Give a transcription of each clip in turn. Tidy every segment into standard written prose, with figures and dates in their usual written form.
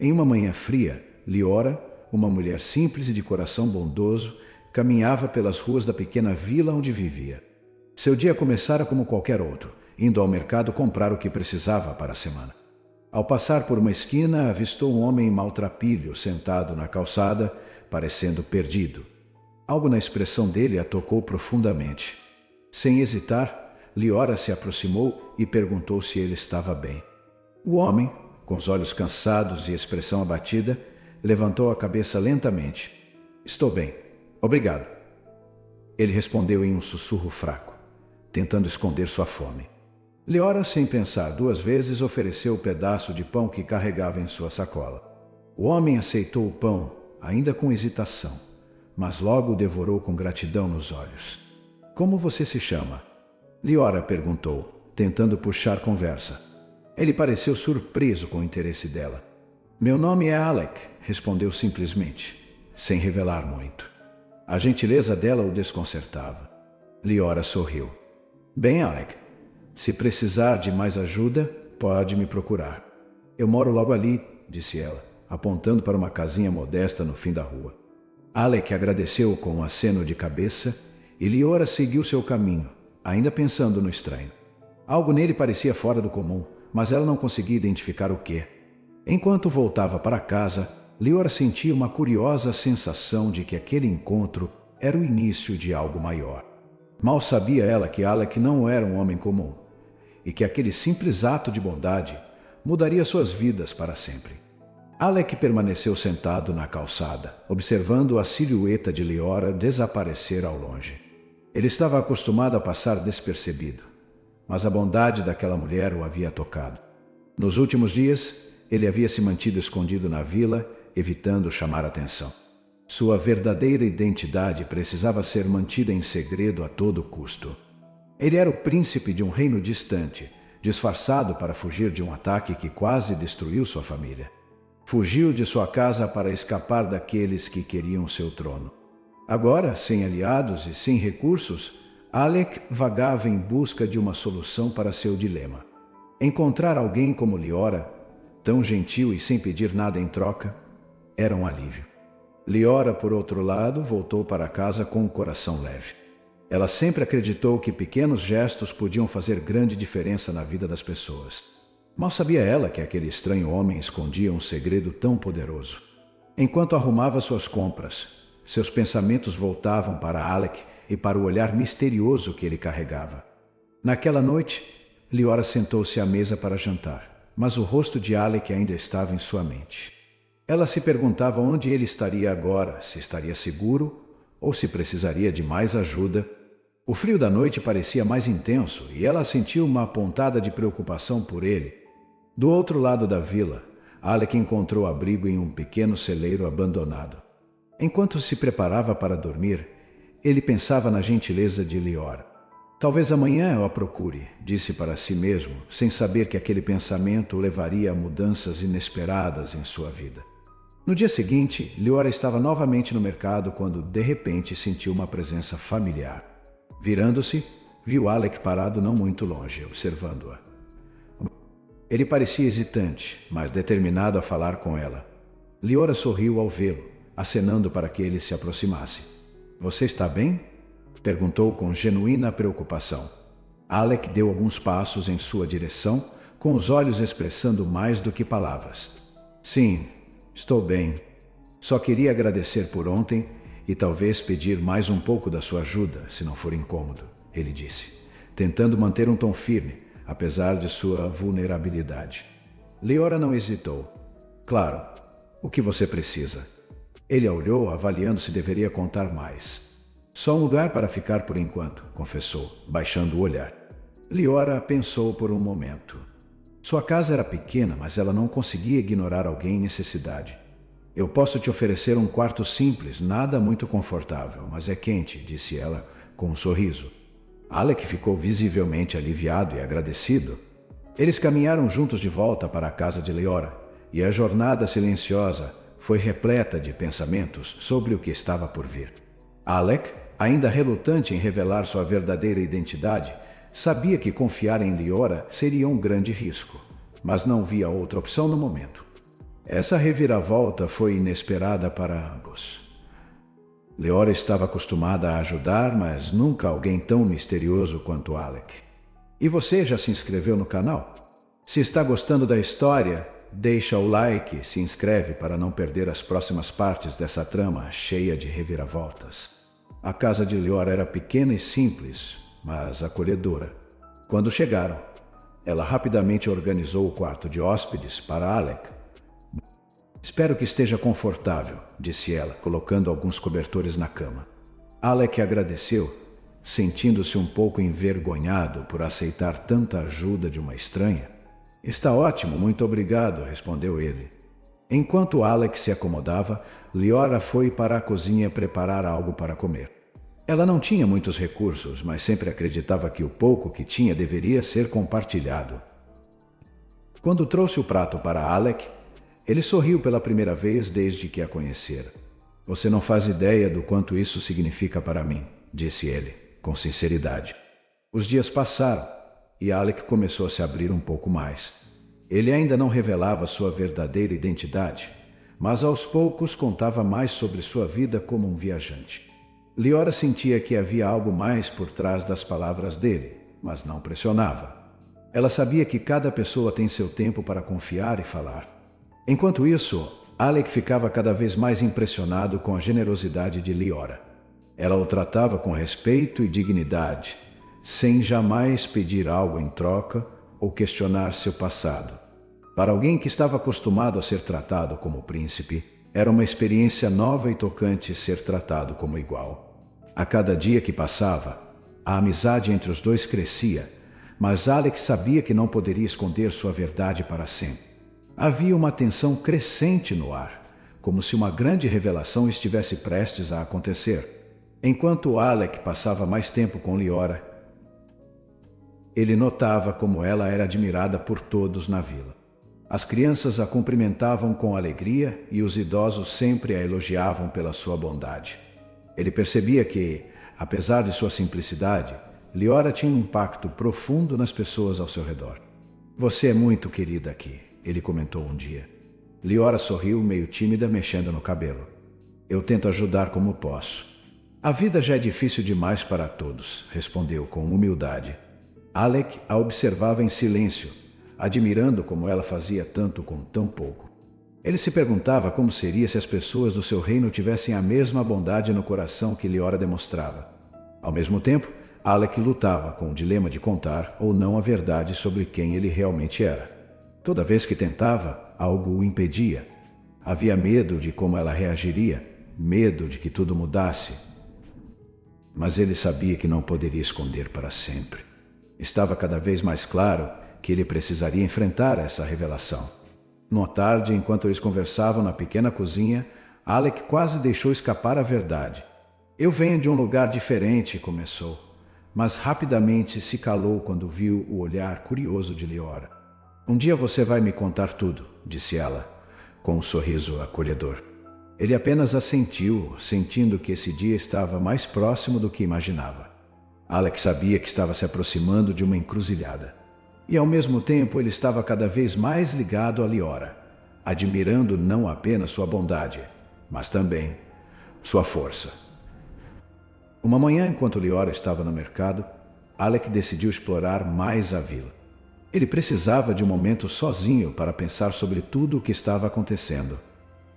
Em uma manhã fria, Liora, uma mulher simples e de coração bondoso, caminhava pelas ruas da pequena vila onde vivia. Seu dia começara como qualquer outro, indo ao mercado comprar o que precisava para a semana. Ao passar por uma esquina, avistou um homem maltrapilho sentado na calçada, parecendo perdido. Algo na expressão dele a tocou profundamente. Sem hesitar, Liora se aproximou e perguntou se ele estava bem. O homem, com os olhos cansados e expressão abatida, levantou a cabeça lentamente. Estou bem, obrigado. Ele respondeu em um sussurro fraco, tentando esconder sua fome. Liora, sem pensar duas vezes, ofereceu o pedaço de pão que carregava em sua sacola. O homem aceitou o pão, ainda com hesitação, mas logo o devorou com gratidão nos olhos. Como você se chama? Liora perguntou, tentando puxar conversa. Ele pareceu surpreso com o interesse dela. Meu nome é Alec, respondeu simplesmente, sem revelar muito. A gentileza dela o desconcertava. Liora sorriu. Bem, Alec, se precisar de mais ajuda, pode me procurar. Eu moro logo ali, disse ela, apontando para uma casinha modesta no fim da rua. Alec agradeceu com um aceno de cabeça e Liora seguiu seu caminho, ainda pensando no estranho. Algo nele parecia fora do comum, mas ela não conseguia identificar o quê. Enquanto voltava para casa, Liora sentia uma curiosa sensação de que aquele encontro era o início de algo maior. Mal sabia ela que Alec não era um homem comum, e que aquele simples ato de bondade mudaria suas vidas para sempre. Alec permaneceu sentado na calçada, observando a silhueta de Liora desaparecer ao longe. Ele estava acostumado a passar despercebido, mas a bondade daquela mulher o havia tocado. Nos últimos dias, ele havia se mantido escondido na vila, evitando chamar atenção. Sua verdadeira identidade precisava ser mantida em segredo a todo custo. Ele era o príncipe de um reino distante, disfarçado para fugir de um ataque que quase destruiu sua família. Fugiu de sua casa para escapar daqueles que queriam seu trono. Agora, sem aliados e sem recursos, Alec vagava em busca de uma solução para seu dilema. Encontrar alguém como Liora, tão gentil e sem pedir nada em troca, era um alívio. Liora, por outro lado, voltou para casa com o coração leve. Ela sempre acreditou que pequenos gestos podiam fazer grande diferença na vida das pessoas. Mal sabia ela que aquele estranho homem escondia um segredo tão poderoso. Enquanto arrumava suas compras, seus pensamentos voltavam para Alec e para o olhar misterioso que ele carregava. Naquela noite, Liora sentou-se à mesa para jantar, mas o rosto de Alec ainda estava em sua mente. Ela se perguntava onde ele estaria agora, se estaria seguro ou se precisaria de mais ajuda. O frio da noite parecia mais intenso e ela sentiu uma pontada de preocupação por ele. Do outro lado da vila, Alec encontrou abrigo em um pequeno celeiro abandonado. Enquanto se preparava para dormir, ele pensava na gentileza de Liora. Talvez amanhã eu a procure, disse para si mesmo, sem saber que aquele pensamento o levaria a mudanças inesperadas em sua vida. No dia seguinte, Liora estava novamente no mercado quando, de repente, sentiu uma presença familiar. Virando-se, viu Alec parado não muito longe, observando-a. Ele parecia hesitante, mas determinado a falar com ela. Liora sorriu ao vê-lo, acenando para que ele se aproximasse. — Você está bem? Perguntou com genuína preocupação. Alec deu alguns passos em sua direção, com os olhos expressando mais do que palavras. — Sim, estou bem. Só queria agradecer por ontem e talvez pedir mais um pouco da sua ajuda, se não for incômodo, ele disse, tentando manter um tom firme, apesar de sua vulnerabilidade. Liora não hesitou. — Claro, o que você precisa? Ele a olhou, avaliando se deveria contar mais. — Só um lugar para ficar por enquanto, confessou, baixando o olhar. Liora pensou por um momento. Sua casa era pequena, mas ela não conseguia ignorar alguém em necessidade. — Eu posso te oferecer um quarto simples, nada muito confortável, mas é quente, disse ela, com um sorriso. Alec ficou visivelmente aliviado e agradecido. Eles caminharam juntos de volta para a casa de Liora, e a jornada silenciosa foi repleta de pensamentos sobre o que estava por vir. Alec, ainda relutante em revelar sua verdadeira identidade, sabia que confiar em Liora seria um grande risco, mas não via outra opção no momento. Essa reviravolta foi inesperada para ambos. Leora estava acostumada a ajudar, mas nunca alguém tão misterioso quanto Alec. E você já se inscreveu no canal? Se está gostando da história, deixa o like e se inscreve para não perder as próximas partes dessa trama cheia de reviravoltas. A casa de Leora era pequena e simples, mas acolhedora. Quando chegaram, ela rapidamente organizou o quarto de hóspedes para Alec. Espero que esteja confortável, disse ela, colocando alguns cobertores na cama. Alec agradeceu, sentindo-se um pouco envergonhado por aceitar tanta ajuda de uma estranha. Está ótimo, muito obrigado, respondeu ele. Enquanto Alec se acomodava, Leora foi para a cozinha preparar algo para comer. Ela não tinha muitos recursos, mas sempre acreditava que o pouco que tinha deveria ser compartilhado. Quando trouxe o prato para Alec, ele sorriu pela primeira vez desde que a conhecera. Você não faz ideia do quanto isso significa para mim, disse ele, com sinceridade. Os dias passaram e Alec começou a se abrir um pouco mais. Ele ainda não revelava sua verdadeira identidade, mas aos poucos contava mais sobre sua vida como um viajante. Leora sentia que havia algo mais por trás das palavras dele, mas não pressionava. Ela sabia que cada pessoa tem seu tempo para confiar e falar. Enquanto isso, Alec ficava cada vez mais impressionado com a generosidade de Leora. Ela o tratava com respeito e dignidade, sem jamais pedir algo em troca ou questionar seu passado. Para alguém que estava acostumado a ser tratado como príncipe, era uma experiência nova e tocante ser tratado como igual. A cada dia que passava, a amizade entre os dois crescia, mas Alec sabia que não poderia esconder sua verdade para sempre. Havia uma tensão crescente no ar, como se uma grande revelação estivesse prestes a acontecer. Enquanto Alec passava mais tempo com Leora, ele notava como ela era admirada por todos na vila. As crianças a cumprimentavam com alegria e os idosos sempre a elogiavam pela sua bondade. Ele percebia que, apesar de sua simplicidade, Leora tinha um impacto profundo nas pessoas ao seu redor. Você é muito querida aqui, ele comentou um dia. Leora sorriu, meio tímida, mexendo no cabelo. Eu tento ajudar como posso. A vida já é difícil demais para todos, respondeu com humildade. Alec a observava em silêncio, admirando como ela fazia tanto com tão pouco. Ele se perguntava como seria se as pessoas do seu reino tivessem a mesma bondade no coração que Leora demonstrava. Ao mesmo tempo, Alec lutava com o dilema de contar ou não a verdade sobre quem ele realmente era. Toda vez que tentava, algo o impedia. Havia medo de como ela reagiria, medo de que tudo mudasse. Mas ele sabia que não poderia esconder para sempre. Estava cada vez mais claro que ele precisaria enfrentar essa revelação. Numa tarde, enquanto eles conversavam na pequena cozinha, Alec quase deixou escapar a verdade. Eu venho de um lugar diferente, começou, mas rapidamente se calou quando viu o olhar curioso de Leora. Um dia você vai me contar tudo, disse ela, com um sorriso acolhedor. Ele apenas assentiu, sentindo que esse dia estava mais próximo do que imaginava. Alec sabia que estava se aproximando de uma encruzilhada. E ao mesmo tempo ele estava cada vez mais ligado a Leora, admirando não apenas sua bondade, mas também sua força. Uma manhã, enquanto Leora estava no mercado, Alec decidiu explorar mais a vila. Ele precisava de um momento sozinho para pensar sobre tudo o que estava acontecendo.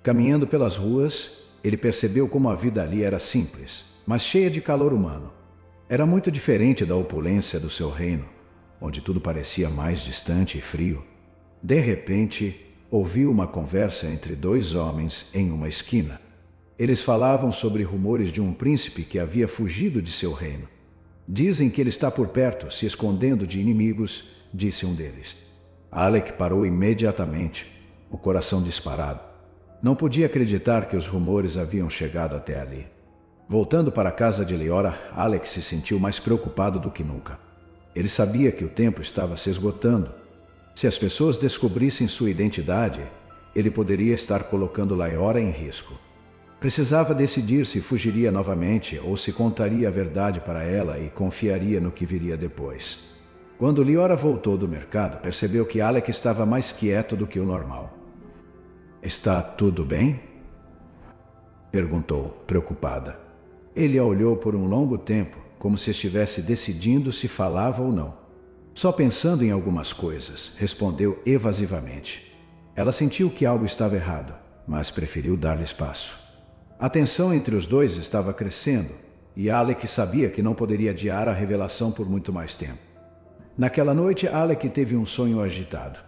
Caminhando pelas ruas, ele percebeu como a vida ali era simples, mas cheia de calor humano. Era muito diferente da opulência do seu reino, onde tudo parecia mais distante e frio. De repente, ouviu uma conversa entre dois homens em uma esquina. Eles falavam sobre rumores de um príncipe que havia fugido de seu reino. Dizem que ele está por perto, se escondendo de inimigos, disse um deles. Alec parou imediatamente, o coração disparado. Não podia acreditar que os rumores haviam chegado até ali. Voltando para a casa de Leora, Alec se sentiu mais preocupado do que nunca. Ele sabia que o tempo estava se esgotando. Se as pessoas descobrissem sua identidade, ele poderia estar colocando Leora em risco. Precisava decidir se fugiria novamente ou se contaria a verdade para ela e confiaria no que viria depois. Quando Leora voltou do mercado, percebeu que Alec estava mais quieto do que o normal. Está tudo bem? Perguntou, preocupada. Ele a olhou por um longo tempo, como se estivesse decidindo se falava ou não. Só pensando em algumas coisas, respondeu evasivamente. Ela sentiu que algo estava errado, mas preferiu dar-lhe espaço. A tensão entre os dois estava crescendo, e Alec sabia que não poderia adiar a revelação por muito mais tempo. Naquela noite, Alec teve um sonho agitado.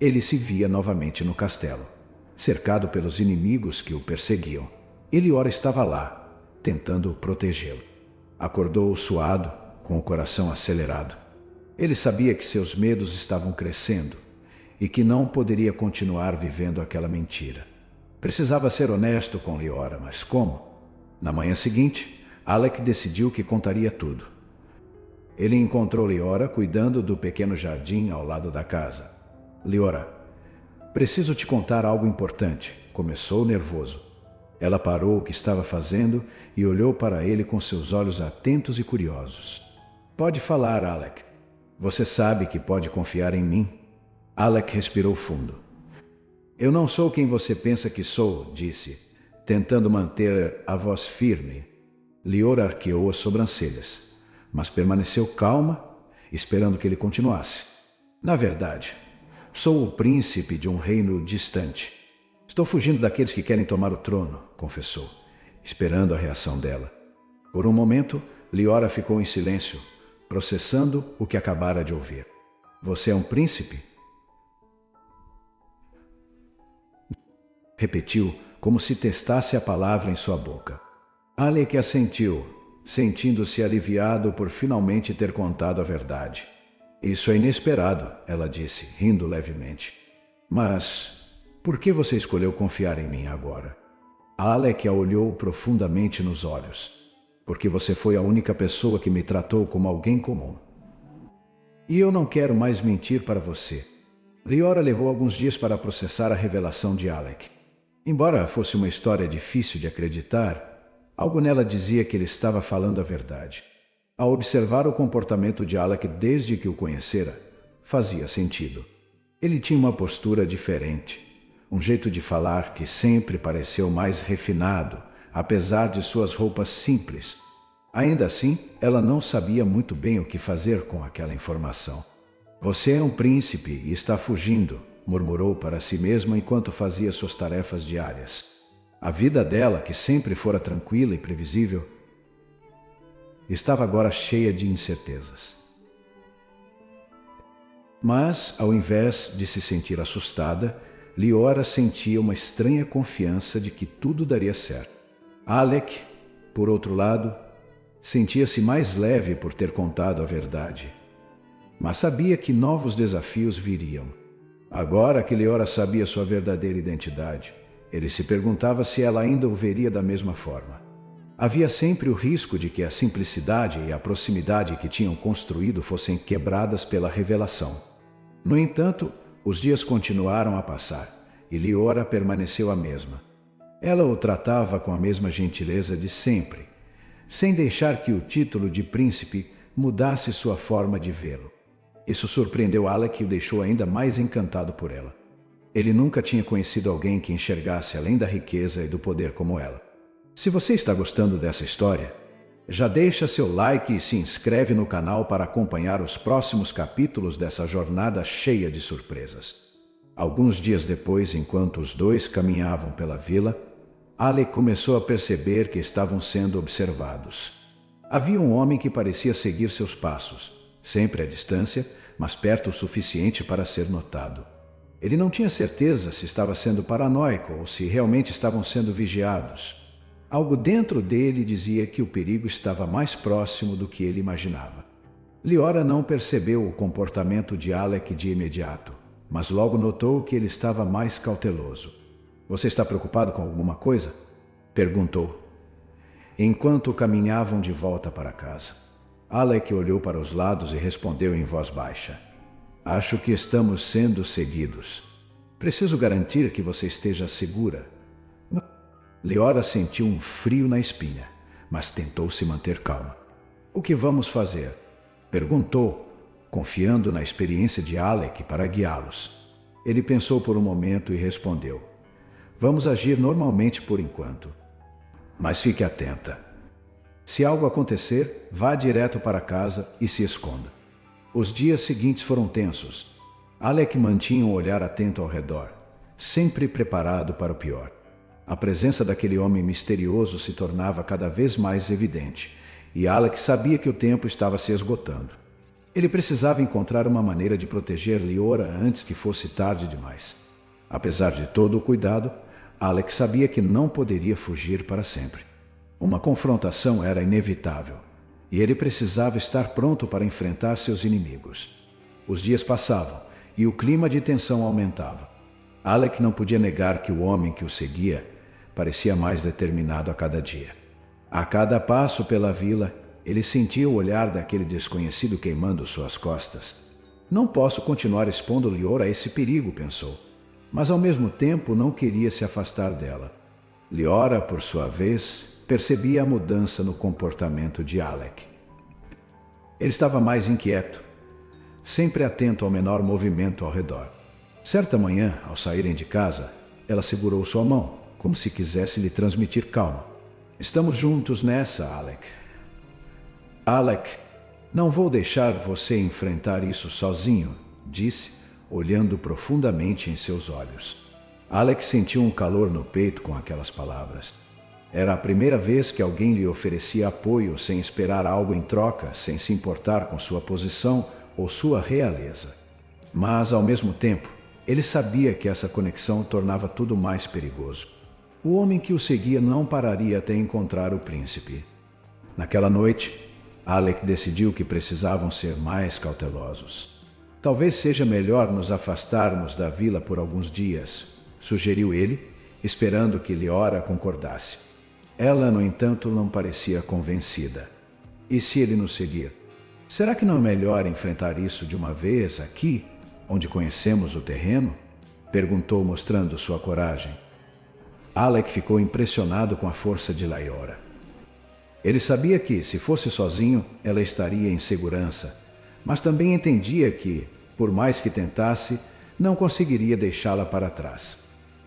Ele se via novamente no castelo, cercado pelos inimigos que o perseguiam. Ele ora estava lá, tentando protegê-lo. Acordou suado, com o coração acelerado. Ele sabia que seus medos estavam crescendo e que não poderia continuar vivendo aquela mentira. Precisava ser honesto com Liora, mas como? Na manhã seguinte, Alec decidiu que contaria tudo. Ele encontrou Liora cuidando do pequeno jardim ao lado da casa. Liora, preciso te contar algo importante, começou nervoso. Ela parou o que estava fazendo e olhou para ele com seus olhos atentos e curiosos. Pode falar, Alec. Você sabe que pode confiar em mim. Alec respirou fundo. Eu não sou quem você pensa que sou, disse, tentando manter a voz firme. Liora arqueou as sobrancelhas, mas permaneceu calma, esperando que ele continuasse. Na verdade, sou o príncipe de um reino distante. Estou fugindo daqueles que querem tomar o trono, confessou, esperando a reação dela. Por um momento, Liora ficou em silêncio, processando o que acabara de ouvir. Você é um príncipe? Repetiu, como se testasse a palavra em sua boca. Alec assentiu, sentindo-se aliviado por finalmente ter contado a verdade. Isso é inesperado, ela disse, rindo levemente. Mas por que você escolheu confiar em mim agora? Alec a olhou profundamente nos olhos. Porque você foi a única pessoa que me tratou como alguém comum. E eu não quero mais mentir para você. Liora levou alguns dias para processar a revelação de Alec. Embora fosse uma história difícil de acreditar, algo nela dizia que ele estava falando a verdade. Ao observar o comportamento de Alec desde que o conhecera, fazia sentido. Ele tinha uma postura diferente, um jeito de falar que sempre pareceu mais refinado, apesar de suas roupas simples. Ainda assim, ela não sabia muito bem o que fazer com aquela informação. Você é um príncipe e está fugindo, murmurou para si mesma enquanto fazia suas tarefas diárias. A vida dela, que sempre fora tranquila e previsível, estava agora cheia de incertezas. Mas, ao invés de se sentir assustada, Liora sentia uma estranha confiança de que tudo daria certo. Alec, por outro lado, sentia-se mais leve por ter contado a verdade. Mas sabia que novos desafios viriam. Agora que Liora sabia sua verdadeira identidade, ele se perguntava se ela ainda o veria da mesma forma. Havia sempre o risco de que a simplicidade e a proximidade que tinham construído fossem quebradas pela revelação. No entanto, os dias continuaram a passar e Liora permaneceu a mesma. Ela o tratava com a mesma gentileza de sempre, sem deixar que o título de príncipe mudasse sua forma de vê-lo. Isso surpreendeu Alec e o deixou ainda mais encantado por ela. Ele nunca tinha conhecido alguém que enxergasse além da riqueza e do poder como ela. Se você está gostando dessa história, já deixa seu like e se inscreve no canal para acompanhar os próximos capítulos dessa jornada cheia de surpresas. Alguns dias depois, enquanto os dois caminhavam pela vila, Alec começou a perceber que estavam sendo observados. Havia um homem que parecia seguir seus passos, sempre à distância, mas perto o suficiente para ser notado. Ele não tinha certeza se estava sendo paranoico ou se realmente estavam sendo vigiados. Algo dentro dele dizia que o perigo estava mais próximo do que ele imaginava. Liora não percebeu o comportamento de Alec de imediato, mas logo notou que ele estava mais cauteloso. Você está preocupado com alguma coisa? Perguntou, enquanto caminhavam de volta para casa. Alec olhou para os lados e respondeu em voz baixa. Acho que estamos sendo seguidos. Preciso garantir que você esteja segura. Liora sentiu um frio na espinha, mas tentou se manter calma. O que vamos fazer? Perguntou, confiando na experiência de Alec para guiá-los. Ele pensou por um momento e respondeu. Vamos agir normalmente por enquanto. Mas fique atenta. Se algo acontecer, vá direto para casa e se esconda. Os dias seguintes foram tensos. Alec mantinha um olhar atento ao redor, sempre preparado para o pior. A presença daquele homem misterioso se tornava cada vez mais evidente, e Alec sabia que o tempo estava se esgotando. Ele precisava encontrar uma maneira de proteger Liora antes que fosse tarde demais. Apesar de todo o cuidado, Alec sabia que não poderia fugir para sempre. Uma confrontação era inevitável, e ele precisava estar pronto para enfrentar seus inimigos. Os dias passavam, e o clima de tensão aumentava. Alec não podia negar que o homem que o seguia parecia mais determinado a cada dia. A cada passo pela vila, ele sentia o olhar daquele desconhecido queimando suas costas. Não posso continuar expondo Liora a esse perigo, pensou. Mas ao mesmo tempo não queria se afastar dela. Liora, por sua vez, percebia a mudança no comportamento de Alec. Ele estava mais inquieto, sempre atento ao menor movimento ao redor. Certa manhã, ao saírem de casa, ela segurou sua mão, como se quisesse lhe transmitir calma. Estamos juntos nessa, Alec. Alec, não vou deixar você enfrentar isso sozinho, disse, olhando profundamente em seus olhos. Alec sentiu um calor no peito com aquelas palavras. Era a primeira vez que alguém lhe oferecia apoio sem esperar algo em troca, sem se importar com sua posição ou sua realeza. Mas, ao mesmo tempo, ele sabia que essa conexão tornava tudo mais perigoso. O homem que o seguia não pararia até encontrar o príncipe. Naquela noite, Alec decidiu que precisavam ser mais cautelosos. Talvez seja melhor nos afastarmos da vila por alguns dias, sugeriu ele, esperando que Liora concordasse. Ela, no entanto, não parecia convencida. E se ele nos seguir? Será que não é melhor enfrentar isso de uma vez aqui, onde conhecemos o terreno? Perguntou, mostrando sua coragem. Alec ficou impressionado com a força de Liora. Ele sabia que, se fosse sozinho, ela estaria em segurança, mas também entendia que, por mais que tentasse, não conseguiria deixá-la para trás.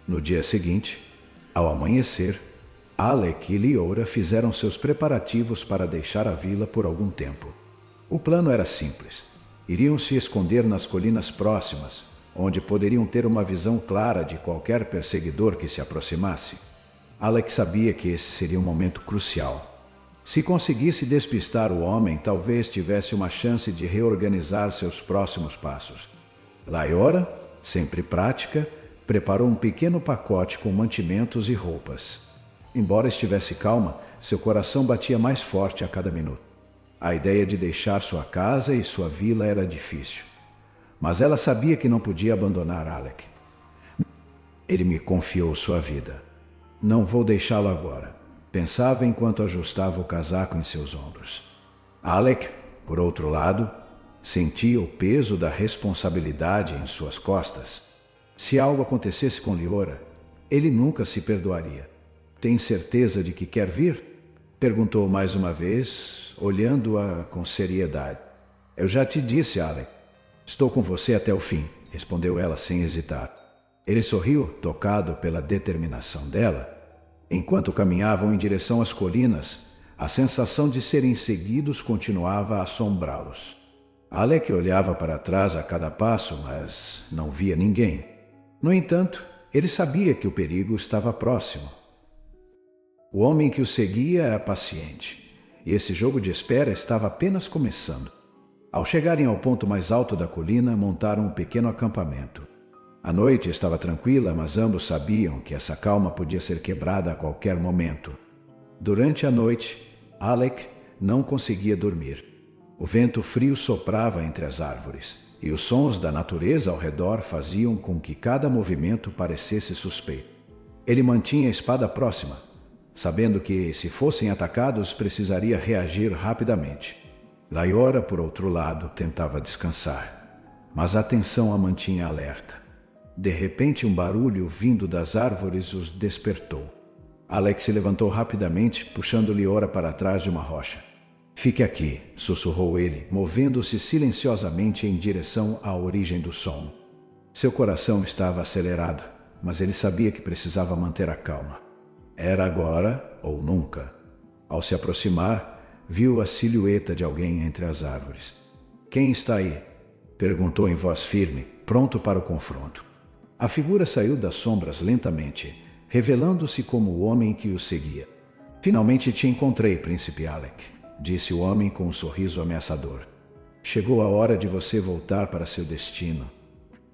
No dia seguinte, ao amanhecer, Alec e Liora fizeram seus preparativos para deixar a vila por algum tempo. O plano era simples. Iriam se esconder nas colinas próximas, onde poderiam ter uma visão clara de qualquer perseguidor que se aproximasse. Alec sabia que esse seria um momento crucial. Se conseguisse despistar o homem, talvez tivesse uma chance de reorganizar seus próximos passos. Liora, sempre prática, preparou um pequeno pacote com mantimentos e roupas. Embora estivesse calma, seu coração batia mais forte a cada minuto. A ideia de deixar sua casa e sua vila era difícil. Mas ela sabia que não podia abandonar Alec. Ele me confiou sua vida. Não vou deixá-lo agora, pensava enquanto ajustava o casaco em seus ombros. Alec, por outro lado, sentia o peso da responsabilidade em suas costas. Se algo acontecesse com Liora, ele nunca se perdoaria. Tem certeza de que quer vir? Perguntou mais uma vez, olhando-a com seriedade. Eu já te disse, Alec. Estou com você até o fim, respondeu ela sem hesitar. Ele sorriu, tocado pela determinação dela. Enquanto caminhavam em direção às colinas, a sensação de serem seguidos continuava a assombrá-los. Alec olhava para trás a cada passo, mas não via ninguém. No entanto, ele sabia que o perigo estava próximo. O homem que o seguia era paciente, e esse jogo de espera estava apenas começando. Ao chegarem ao ponto mais alto da colina, montaram um pequeno acampamento. A noite estava tranquila, mas ambos sabiam que essa calma podia ser quebrada a qualquer momento. Durante a noite, Alec não conseguia dormir. O vento frio soprava entre as árvores, e os sons da natureza ao redor faziam com que cada movimento parecesse suspeito. Ele mantinha a espada próxima, sabendo que, se fossem atacados, precisaria reagir rapidamente. Liora, por outro lado, tentava descansar, mas a tensão a mantinha alerta. De repente, um barulho vindo das árvores os despertou. Alec se levantou rapidamente, puxando Liora para trás de uma rocha. Fique aqui, sussurrou ele, movendo-se silenciosamente em direção à origem do som. Seu coração estava acelerado, mas ele sabia que precisava manter a calma. Era agora ou nunca. Ao se aproximar, viu a silhueta de alguém entre as árvores. "Quem está aí?" perguntou em voz firme, pronto para o confronto. A figura saiu das sombras lentamente, revelando-se como o homem que o seguia. "Finalmente te encontrei, príncipe Alec", disse o homem com um sorriso ameaçador. "Chegou a hora de você voltar para seu destino."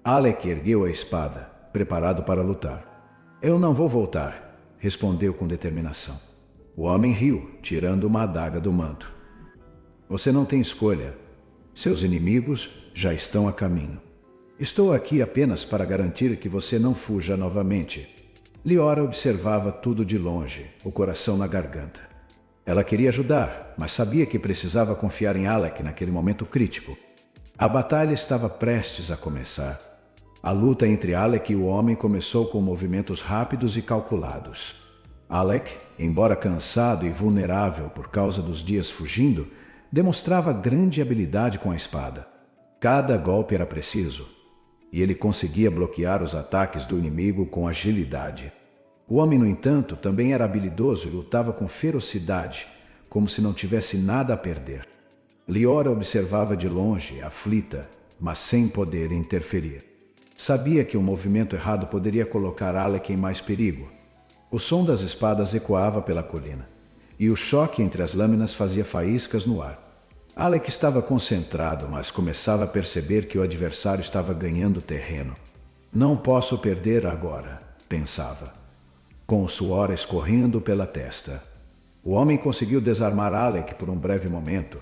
Alec ergueu a espada, preparado para lutar. "Eu não vou voltar", respondeu com determinação. O homem riu, tirando uma adaga do manto. "Você não tem escolha. Seus inimigos já estão a caminho. Estou aqui apenas para garantir que você não fuja novamente." Liora observava tudo de longe, o coração na garganta. Ela queria ajudar, mas sabia que precisava confiar em Alec naquele momento crítico. A batalha estava prestes a começar. A luta entre Alec e o homem começou com movimentos rápidos e calculados. Alec, embora cansado e vulnerável por causa dos dias fugindo, demonstrava grande habilidade com a espada. Cada golpe era preciso, e ele conseguia bloquear os ataques do inimigo com agilidade. O homem, no entanto, também era habilidoso e lutava com ferocidade, como se não tivesse nada a perder. Liora observava de longe, aflita, mas sem poder interferir. Sabia que um movimento errado poderia colocar Alec em mais perigo. O som das espadas ecoava pela colina, e o choque entre as lâminas fazia faíscas no ar. Alec estava concentrado, mas começava a perceber que o adversário estava ganhando terreno. "Não posso perder agora", pensava, com o suor escorrendo pela testa. O homem conseguiu desarmar Alec por um breve momento,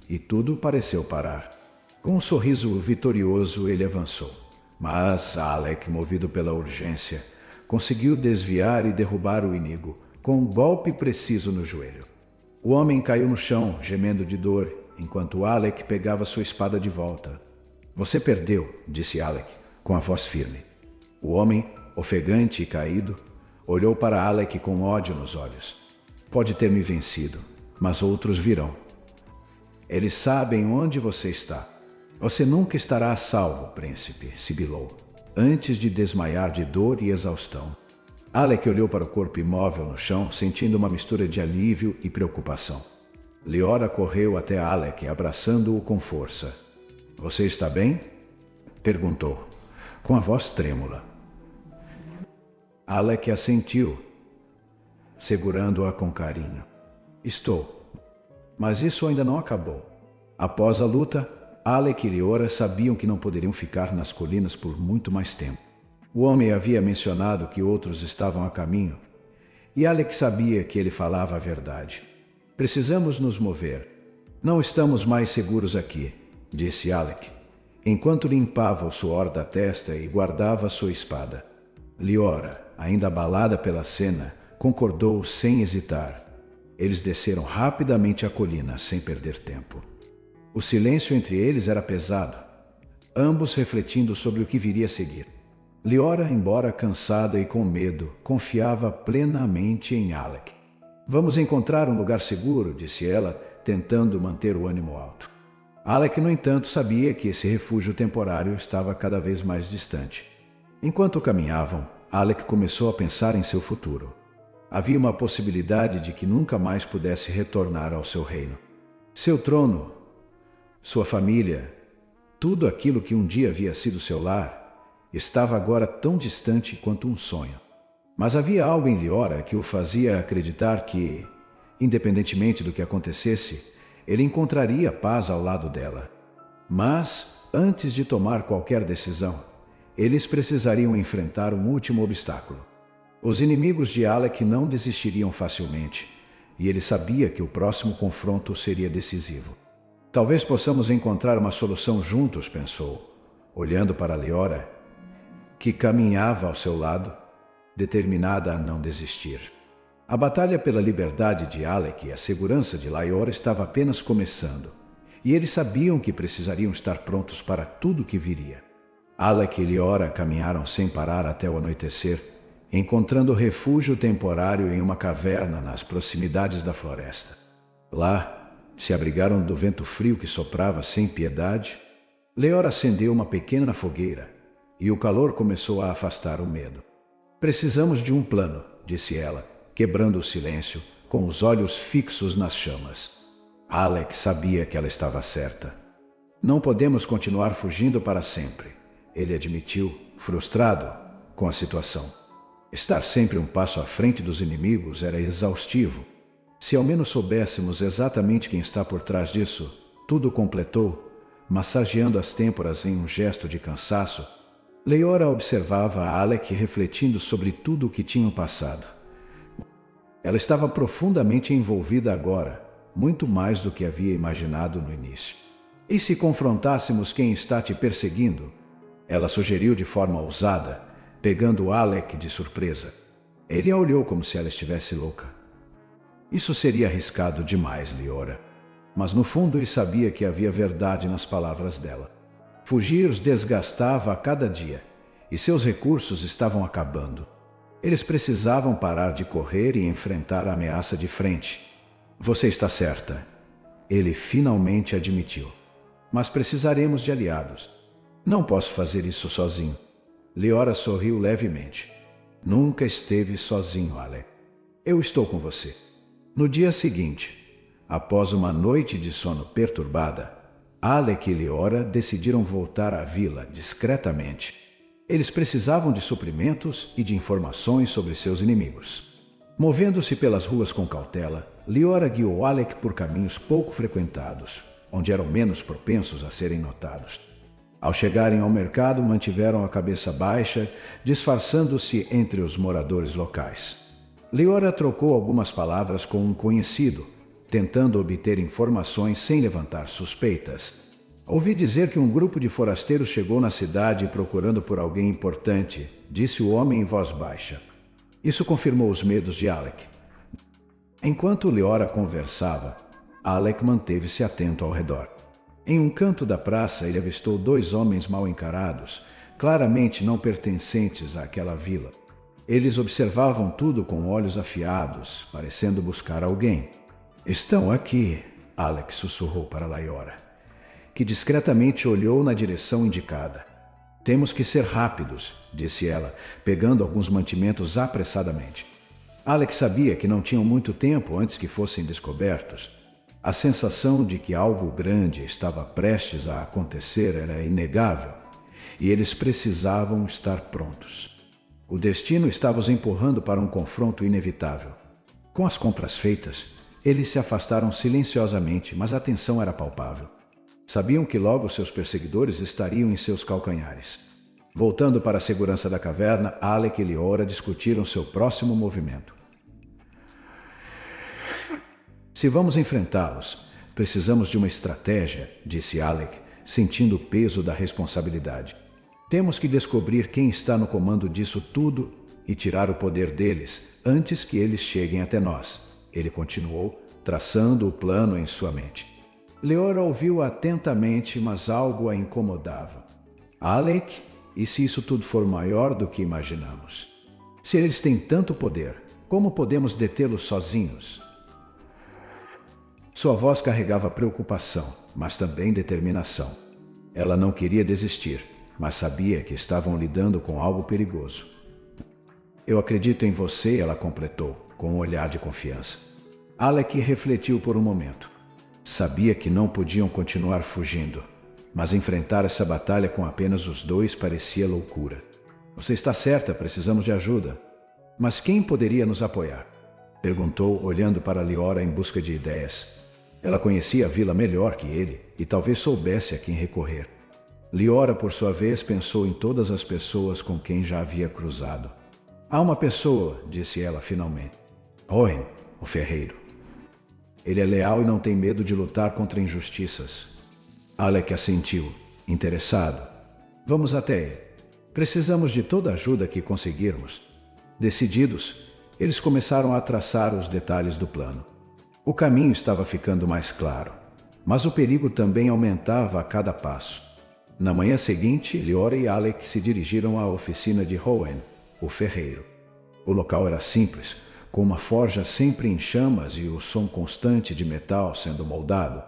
e tudo pareceu parar. Com um sorriso vitorioso, ele avançou. Mas Alec, movido pela urgência, conseguiu desviar e derrubar o inimigo, com um golpe preciso no joelho. O homem caiu no chão, gemendo de dor, enquanto Alec pegava sua espada de volta. "Você perdeu", disse Alec, com a voz firme. O homem, ofegante e caído, olhou para Alec com ódio nos olhos. "Pode ter me vencido, mas outros virão. Eles sabem onde você está. Você nunca estará a salvo, príncipe", sibilou, antes de desmaiar de dor e exaustão. Alec olhou para o corpo imóvel no chão, sentindo uma mistura de alívio e preocupação. Liora correu até Alec, abraçando-o com força. "Você está bem?" perguntou, com a voz trêmula. Alec assentiu, segurando-a com carinho. "Estou. Mas isso ainda não acabou." Após a luta, Alec e Liora sabiam que não poderiam ficar nas colinas por muito mais tempo. O homem havia mencionado que outros estavam a caminho, e Alec sabia que ele falava a verdade. "Precisamos nos mover. Não estamos mais seguros aqui", disse Alec, enquanto limpava o suor da testa e guardava sua espada. Liora, ainda abalada pela cena, concordou sem hesitar. Eles desceram rapidamente a colina, sem perder tempo. O silêncio entre eles era pesado, ambos refletindo sobre o que viria a seguir. Liora, embora cansada e com medo, confiava plenamente em Alec. "Vamos encontrar um lugar seguro", disse ela, tentando manter o ânimo alto. Alec, no entanto, sabia que esse refúgio temporário estava cada vez mais distante. Enquanto caminhavam, Alec começou a pensar em seu futuro. Havia uma possibilidade de que nunca mais pudesse retornar ao seu reino. Seu trono, sua família, tudo aquilo que um dia havia sido seu lar, estava agora tão distante quanto um sonho. Mas havia algo em Liora que o fazia acreditar que, independentemente do que acontecesse, ele encontraria paz ao lado dela. Mas, antes de tomar qualquer decisão, eles precisariam enfrentar um último obstáculo. Os inimigos de Alec não desistiriam facilmente, e ele sabia que o próximo confronto seria decisivo. "Talvez possamos encontrar uma solução juntos", pensou, olhando para Liora, que caminhava ao seu lado, determinada a não desistir. A batalha pela liberdade de Alec e a segurança de Liora estava apenas começando, e eles sabiam que precisariam estar prontos para tudo que viria. Alec e Liora caminharam sem parar até o anoitecer, encontrando refúgio temporário em uma caverna nas proximidades da floresta. Lá, se abrigaram do vento frio que soprava sem piedade. Liora acendeu uma pequena fogueira, e o calor começou a afastar o medo. Precisamos de um plano, disse ela, quebrando o silêncio, com os olhos fixos nas chamas. Alec sabia que ela estava certa. Não podemos continuar fugindo para sempre, ele admitiu, frustrado com a situação. Estar sempre um passo à frente dos inimigos era exaustivo. Se ao menos soubéssemos exatamente quem está por trás disso, tudo completou, massageando as têmporas em um gesto de cansaço. Leora observava Alec refletindo sobre tudo o que tinham passado. Ela estava profundamente envolvida agora, muito mais do que havia imaginado no início. E se confrontássemos quem está te perseguindo? Ela sugeriu de forma ousada, pegando Alec de surpresa. Ele a olhou como se ela estivesse louca. Isso seria arriscado demais, Leora. Mas no fundo ele sabia que havia verdade nas palavras dela. Fugir os desgastava a cada dia, e seus recursos estavam acabando. Eles precisavam parar de correr e enfrentar a ameaça de frente. Você está certa, ele finalmente admitiu. Mas precisaremos de aliados. Não posso fazer isso sozinho. Leora sorriu levemente. Nunca esteve sozinho, Alec. Eu estou com você. No dia seguinte, após uma noite de sono perturbada, Alec e Leora decidiram voltar à vila discretamente. Eles precisavam de suprimentos e de informações sobre seus inimigos. Movendo-se pelas ruas com cautela, Leora guiou Alec por caminhos pouco frequentados, onde eram menos propensos a serem notados. Ao chegarem ao mercado, mantiveram a cabeça baixa, disfarçando-se entre os moradores locais. Leora trocou algumas palavras com um conhecido, tentando obter informações sem levantar suspeitas. Ouvi dizer que um grupo de forasteiros chegou na cidade procurando por alguém importante, disse o homem em voz baixa. Isso confirmou os medos de Alec. Enquanto Leora conversava, Alec manteve-se atento ao redor. Em um canto da praça, ele avistou 2 homens mal encarados, claramente não pertencentes àquela vila. Eles observavam tudo com olhos afiados, parecendo buscar alguém. Estão aqui, Alec sussurrou para Leora, que discretamente olhou na direção indicada. Temos que ser rápidos, disse ela, pegando alguns mantimentos apressadamente. Alec sabia que não tinham muito tempo antes que fossem descobertos. A sensação de que algo grande estava prestes a acontecer era inegável, e eles precisavam estar prontos. O destino estava os empurrando para um confronto inevitável. Com as compras feitas, eles se afastaram silenciosamente, mas a tensão era palpável. Sabiam que logo seus perseguidores estariam em seus calcanhares. Voltando para a segurança da caverna, Alec e Leora discutiram seu próximo movimento. Se vamos enfrentá-los, precisamos de uma estratégia, disse Alec, sentindo o peso da responsabilidade. Temos que descobrir quem está no comando disso tudo e tirar o poder deles antes que eles cheguem até nós, ele continuou, traçando o plano em sua mente. Leora ouviu atentamente, mas algo a incomodava. Alec, e se isso tudo for maior do que imaginamos? Se eles têm tanto poder, como podemos detê-los sozinhos? Sua voz carregava preocupação, mas também determinação. Ela não queria desistir, mas sabia que estavam lidando com algo perigoso. Eu acredito em você, ela completou, com um olhar de confiança. Alec refletiu por um momento. Sabia que não podiam continuar fugindo, mas enfrentar essa batalha com apenas os 2 parecia loucura. Você está certa, precisamos de ajuda. Mas quem poderia nos apoiar? Perguntou, olhando para Leora em busca de ideias. Ela conhecia a vila melhor que ele e talvez soubesse a quem recorrer. Leora, por sua vez, pensou em todas as pessoas com quem já havia cruzado. Há uma pessoa, disse ela finalmente. Owen, o ferreiro. Ele é leal e não tem medo de lutar contra injustiças. Alec assentiu, interessado. Vamos até ele. Precisamos de toda a ajuda que conseguirmos. Decididos, eles começaram a traçar os detalhes do plano. O caminho estava ficando mais claro, mas o perigo também aumentava a cada passo. Na manhã seguinte, Leora e Alec se dirigiram à oficina de Owen, o ferreiro. O local era simples, com uma forja sempre em chamas e o som constante de metal sendo moldado.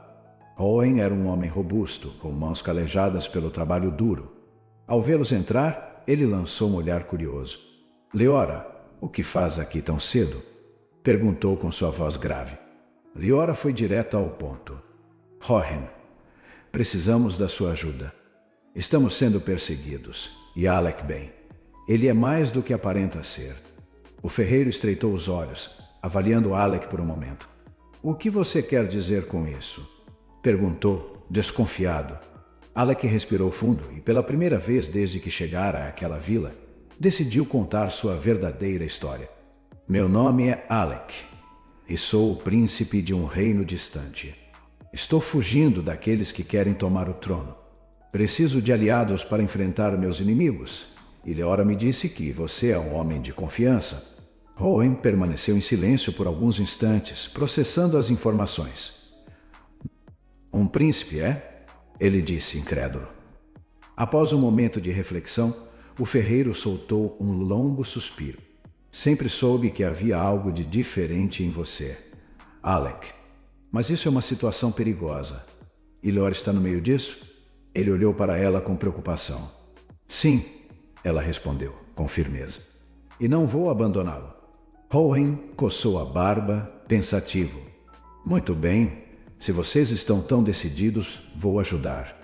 Owen era um homem robusto, com mãos calejadas pelo trabalho duro. Ao vê-los entrar, ele lançou um olhar curioso. Leora, o que faz aqui tão cedo? Perguntou com sua voz grave. Leora foi direta ao ponto. Rohan, precisamos da sua ajuda. Estamos sendo perseguidos, e Alec bem. Ele é mais do que aparenta ser. O ferreiro estreitou os olhos, avaliando Alec por um momento. O que você quer dizer com isso? Perguntou, desconfiado. Alec respirou fundo e, pela primeira vez desde que chegara àquela vila, decidiu contar sua verdadeira história. Meu nome é Alec, e sou o príncipe de um reino distante. Estou fugindo daqueles que querem tomar o trono. Preciso de aliados para enfrentar meus inimigos, e Leora me disse que você é um homem de confiança. Rohan permaneceu em silêncio por alguns instantes, processando as informações. Um príncipe, é? Ele disse, incrédulo. Após um momento de reflexão, o ferreiro soltou um longo suspiro. Sempre soube que havia algo de diferente em você, Alec. Mas isso é uma situação perigosa. E Leora está no meio disso? Ele olhou para ela com preocupação. Sim, ela respondeu, com firmeza. E não vou abandoná-lo. Rohan coçou a barba, pensativo. Muito bem, se vocês estão tão decididos, vou ajudar.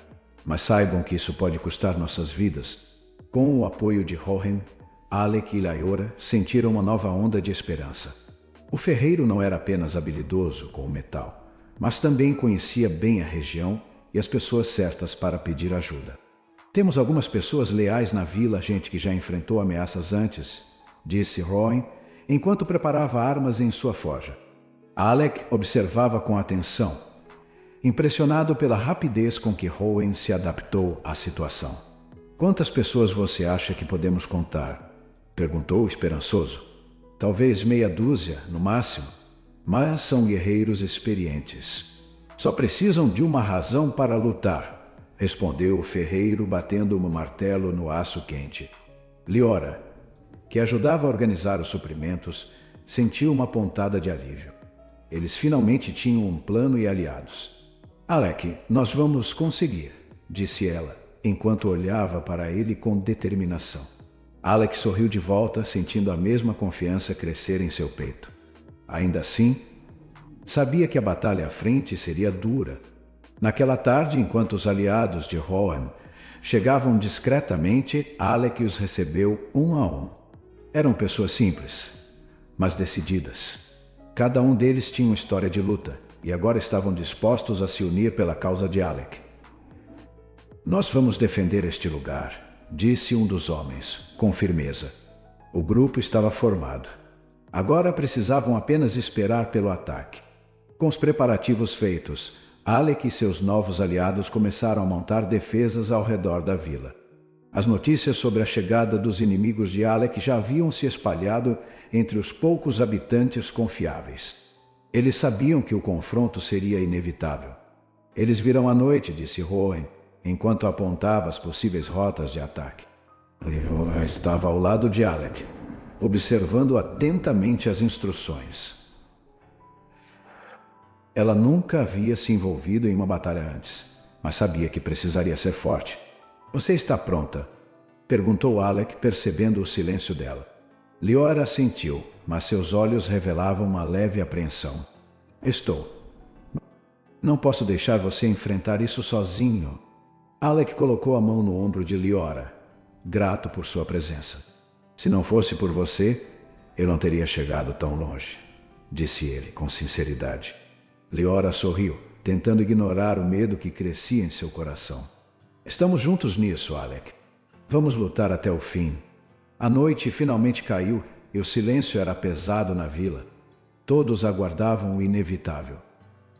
Mas saibam que isso pode custar nossas vidas. Com o apoio de Rohan, Alec e Leora sentiram uma nova onda de esperança. O ferreiro não era apenas habilidoso com o metal, mas também conhecia bem a região e as pessoas certas para pedir ajuda. Temos algumas pessoas leais na vila, gente que já enfrentou ameaças antes, disse Rohan, enquanto preparava armas em sua forja. Alec observava com atenção, impressionado pela rapidez com que Rohan se adaptou à situação. Quantas pessoas você acha que podemos contar? Perguntou esperançoso. Talvez meia dúzia, no máximo, mas são guerreiros experientes. Só precisam de uma razão para lutar, respondeu o ferreiro, batendo um martelo no aço quente. Leora, que ajudava a organizar os suprimentos, sentiu uma pontada de alívio. Eles finalmente tinham um plano e aliados. Alec, nós vamos conseguir, disse ela, enquanto olhava para ele com determinação. Alec sorriu de volta, sentindo a mesma confiança crescer em seu peito. Ainda assim, sabia que a batalha à frente seria dura. Naquela tarde, enquanto os aliados de Rohan chegavam discretamente, Alec os recebeu um a um. Eram pessoas simples, mas decididas. Cada um deles tinha uma história de luta, e agora estavam dispostos a se unir pela causa de Alec. Nós vamos defender este lugar, disse um dos homens, com firmeza. O grupo estava formado. Agora precisavam apenas esperar pelo ataque. Com os preparativos feitos, Alec e seus novos aliados começaram a montar defesas ao redor da vila. As notícias sobre a chegada dos inimigos de Alec já haviam se espalhado entre os poucos habitantes confiáveis. Eles sabiam que o confronto seria inevitável. Eles virão à noite, disse Rohan, enquanto apontava as possíveis rotas de ataque. Leora estava ao lado de Alec, observando atentamente as instruções. Ela nunca havia se envolvido em uma batalha antes, mas sabia que precisaria ser forte. Você está pronta? Perguntou Alec, percebendo o silêncio dela. Leora assentiu, mas seus olhos revelavam uma leve apreensão. Estou. Não posso deixar você enfrentar isso sozinho. Alec colocou a mão no ombro de Leora, grato por sua presença. Se não fosse por você, eu não teria chegado tão longe, disse ele com sinceridade. Leora sorriu, tentando ignorar o medo que crescia em seu coração. Estamos juntos nisso, Alec. Vamos lutar até o fim. A noite finalmente caiu e o silêncio era pesado na vila. Todos aguardavam o inevitável.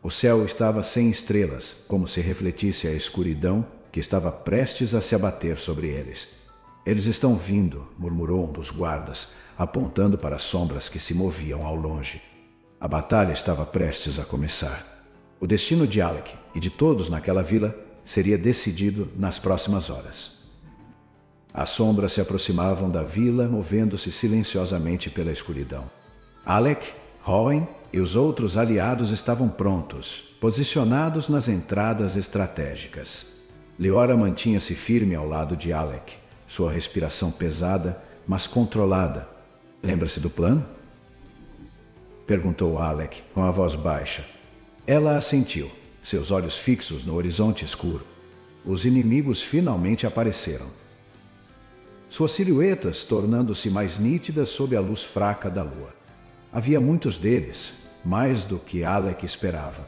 O céu estava sem estrelas, como se refletisse a escuridão que estava prestes a se abater sobre eles. Eles estão vindo, murmurou um dos guardas, apontando para as sombras que se moviam ao longe. A batalha estava prestes a começar. O destino de Alec e de todos naquela vila seria decidido nas próximas horas. As sombras se aproximavam da vila, movendo-se silenciosamente pela escuridão. Alec, Rohan e os outros aliados estavam prontos, posicionados nas entradas estratégicas. Leora mantinha-se firme ao lado de Alec, sua respiração pesada, mas controlada, Lembra-se do plano? Perguntou Alec com a voz baixa. Ela assentiu, seus olhos fixos no horizonte escuro. Os inimigos finalmente apareceram. Suas silhuetas tornando-se mais nítidas sob a luz fraca da lua. Havia muitos deles, mais do que Alec esperava.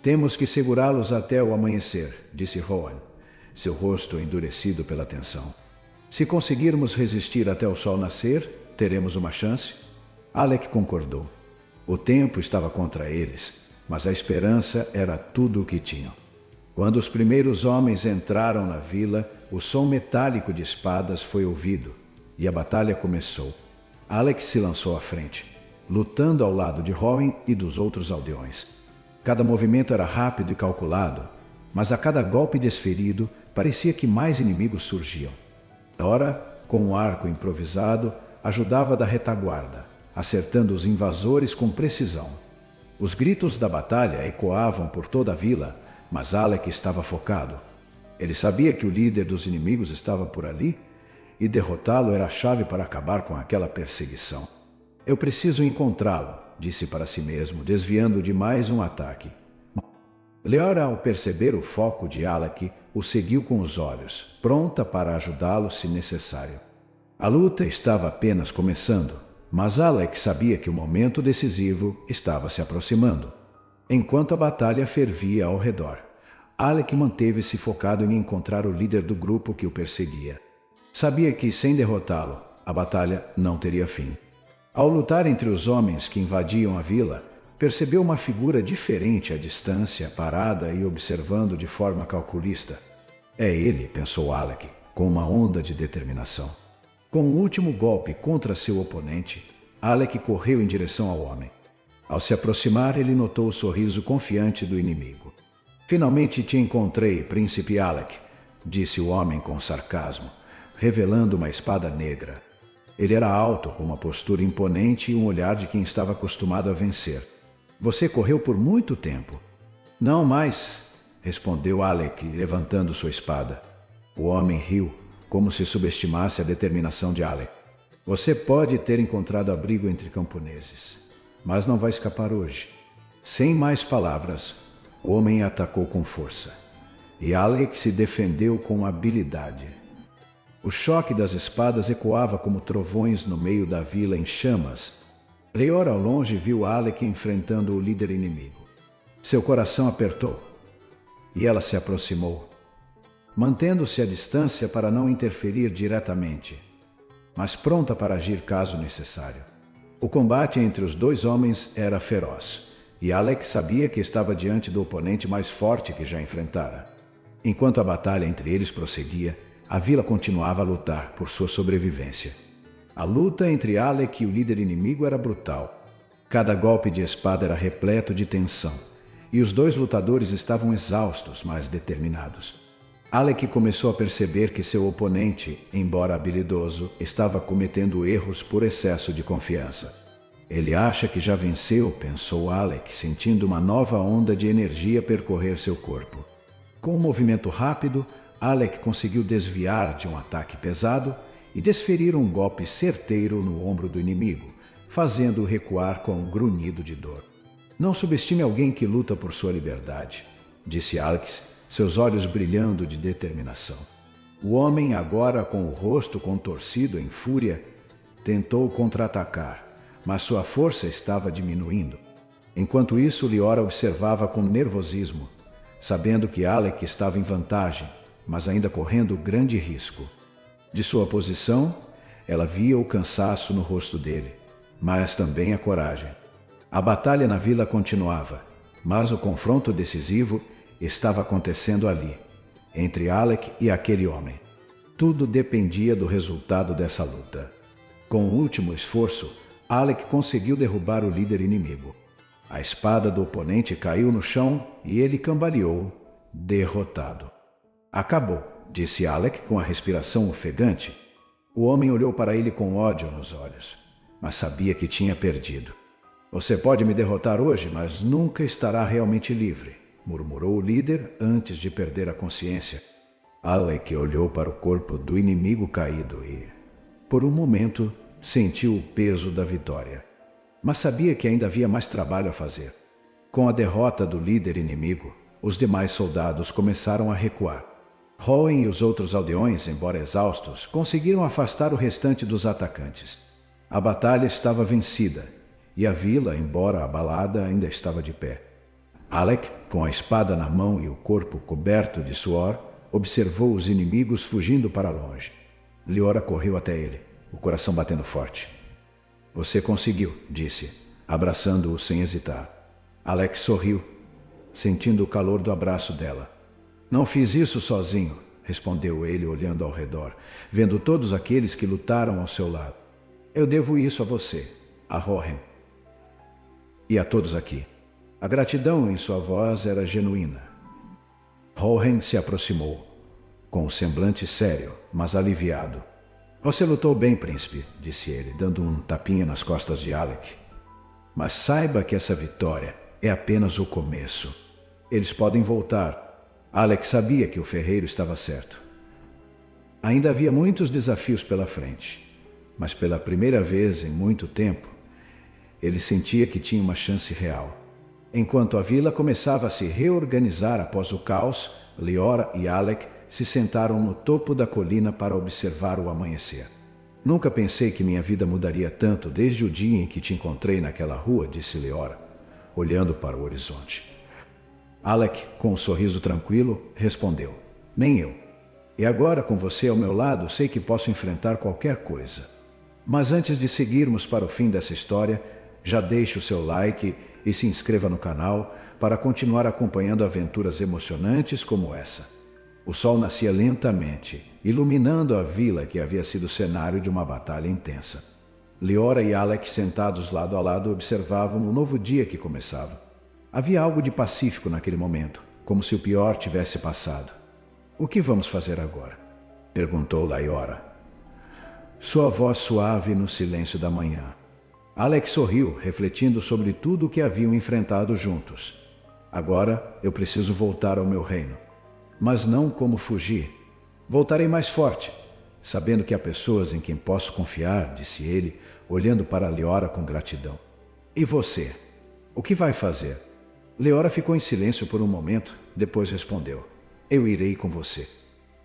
Temos que segurá-los até o amanhecer, disse Rowan, seu rosto endurecido pela tensão. Se conseguirmos resistir até o sol nascer, teremos uma chance? Alec concordou. O tempo estava contra eles, mas a esperança era tudo o que tinham. Quando os primeiros homens entraram na vila, o som metálico de espadas foi ouvido e a batalha começou. Alec se lançou à frente, lutando ao lado de Rowan e dos outros aldeões. Cada movimento era rápido e calculado, mas a cada golpe desferido parecia que mais inimigos surgiam. Ora, com um arco improvisado, ajudava da retaguarda, acertando os invasores com precisão. Os gritos da batalha ecoavam por toda a vila, mas Alec estava focado. Ele sabia que o líder dos inimigos estava por ali e derrotá-lo era a chave para acabar com aquela perseguição. Eu preciso encontrá-lo, disse para si mesmo, desviando de mais um ataque. Leora, ao perceber o foco de Alec, o seguiu com os olhos, pronta para ajudá-lo se necessário. A luta estava apenas começando, mas Alec sabia que o momento decisivo estava se aproximando. Enquanto a batalha fervia ao redor, Alec manteve-se focado em encontrar o líder do grupo que o perseguia. Sabia que, sem derrotá-lo, a batalha não teria fim. Ao lutar entre os homens que invadiam a vila, percebeu uma figura diferente à distância, parada e observando de forma calculista. É ele, pensou Alec, com uma onda de determinação. Com o último golpe contra seu oponente, Alec correu em direção ao homem. Ao se aproximar, ele notou o sorriso confiante do inimigo. Finalmente te encontrei, príncipe Alec, disse o homem com sarcasmo, revelando uma espada negra. Ele era alto, com uma postura imponente e um olhar de quem estava acostumado a vencer. Você correu por muito tempo. Não mais, respondeu Alec, levantando sua espada. O homem riu, como se subestimasse a determinação de Alec. Você pode ter encontrado abrigo entre camponeses, mas não vai escapar hoje. Sem mais palavras, o homem atacou com força, e Alec se defendeu com habilidade. O choque das espadas ecoava como trovões no meio da vila em chamas. Leora ao longe viu Alec enfrentando o líder inimigo. Seu coração apertou, e ela se aproximou, mantendo-se à distância para não interferir diretamente, mas pronta para agir caso necessário. O combate entre os dois homens era feroz, e Alec sabia que estava diante do oponente mais forte que já enfrentara. Enquanto a batalha entre eles prosseguia, a vila continuava a lutar por sua sobrevivência. A luta entre Alec e o líder inimigo era brutal. Cada golpe de espada era repleto de tensão, e os dois lutadores estavam exaustos, mas determinados. Alec começou a perceber que seu oponente, embora habilidoso, estava cometendo erros por excesso de confiança. Ele acha que já venceu, pensou Alec, sentindo uma nova onda de energia percorrer seu corpo. Com um movimento rápido, Alec conseguiu desviar de um ataque pesado e desferir um golpe certeiro no ombro do inimigo, fazendo-o recuar com um grunhido de dor. Não subestime alguém que luta por sua liberdade, disse Alec, seus olhos brilhando de determinação. O homem, agora com o rosto contorcido em fúria, tentou contra-atacar, mas sua força estava diminuindo. Enquanto isso, Leora observava com nervosismo, sabendo que Alec estava em vantagem, mas ainda correndo grande risco. De sua posição, ela via o cansaço no rosto dele, mas também a coragem. A batalha na vila continuava, mas o confronto decisivo estava acontecendo ali, entre Alec e aquele homem. Tudo dependia do resultado dessa luta. Com o último esforço, Alec conseguiu derrubar o líder inimigo. A espada do oponente caiu no chão e ele cambaleou, derrotado. Acabou, disse Alec com a respiração ofegante. O homem olhou para ele com ódio nos olhos, mas sabia que tinha perdido. Você pode me derrotar hoje, mas nunca estará realmente livre, murmurou o líder antes de perder a consciência. Alec olhou para o corpo do inimigo caído e, por um momento, sentiu o peso da vitória. Mas sabia que ainda havia mais trabalho a fazer. Com a derrota do líder inimigo, os demais soldados começaram a recuar. Hohen e os outros aldeões, embora exaustos, conseguiram afastar o restante dos atacantes. A batalha estava vencida, e a vila, embora abalada, ainda estava de pé. Alec, com a espada na mão e o corpo coberto de suor, observou os inimigos fugindo para longe. Liora correu até ele, o coração batendo forte. Você conseguiu, disse, abraçando-o sem hesitar. Alec sorriu, sentindo o calor do abraço dela. Não fiz isso sozinho, respondeu ele olhando ao redor, vendo todos aqueles que lutaram ao seu lado. Eu devo isso a você, a Hohen. E a todos aqui. A gratidão em sua voz era genuína. Hohen se aproximou, com um semblante sério, mas aliviado. Você lutou bem, príncipe, disse ele, dando um tapinha nas costas de Alec. Mas saiba que essa vitória é apenas o começo. Eles podem voltar. Alec sabia que o ferreiro estava certo. Ainda havia muitos desafios pela frente, mas pela primeira vez em muito tempo, ele sentia que tinha uma chance real. Enquanto a vila começava a se reorganizar após o caos, Liora e Alec se sentaram no topo da colina para observar o amanhecer. Nunca pensei que minha vida mudaria tanto desde o dia em que te encontrei naquela rua, disse Liora, olhando para o horizonte. Alec, com um sorriso tranquilo, respondeu, nem eu. E agora, com você ao meu lado, sei que posso enfrentar qualquer coisa. Mas antes de seguirmos para o fim dessa história, já deixe o seu like e se inscreva no canal para continuar acompanhando aventuras emocionantes como essa. O sol nascia lentamente, iluminando a vila que havia sido cenário de uma batalha intensa. Liora e Alec, sentados lado a lado, observavam o novo dia que começava. Havia algo de pacífico naquele momento, como se o pior tivesse passado. O que vamos fazer agora? Perguntou Liora. Sua voz suave no silêncio da manhã. Alec sorriu, refletindo sobre tudo o que haviam enfrentado juntos. Agora eu preciso voltar ao meu reino. Mas não como fugir. Voltarei mais forte, sabendo que há pessoas em quem posso confiar, disse ele, olhando para Liora com gratidão. E você? O que vai fazer? Liora ficou em silêncio por um momento, depois respondeu. Eu irei com você.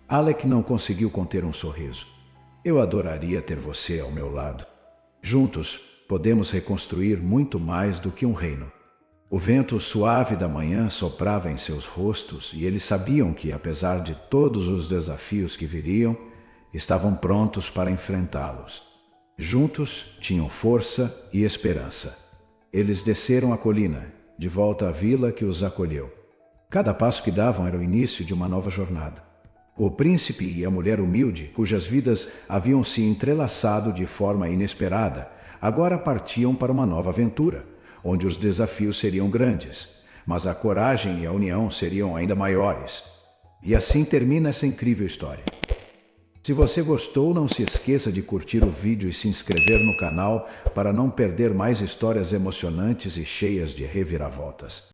Alec não conseguiu conter um sorriso. Eu adoraria ter você ao meu lado. Juntos, podemos reconstruir muito mais do que um reino. O vento suave da manhã soprava em seus rostos e eles sabiam que, apesar de todos os desafios que viriam, estavam prontos para enfrentá-los. Juntos, tinham força e esperança. Eles desceram a colina, de volta à vila que os acolheu. Cada passo que davam era o início de uma nova jornada. O príncipe e a mulher humilde, cujas vidas haviam se entrelaçado de forma inesperada, agora partiam para uma nova aventura, onde os desafios seriam grandes, mas a coragem e a união seriam ainda maiores. E assim termina essa incrível história. Se você gostou, não se esqueça de curtir o vídeo e se inscrever no canal para não perder mais histórias emocionantes e cheias de reviravoltas.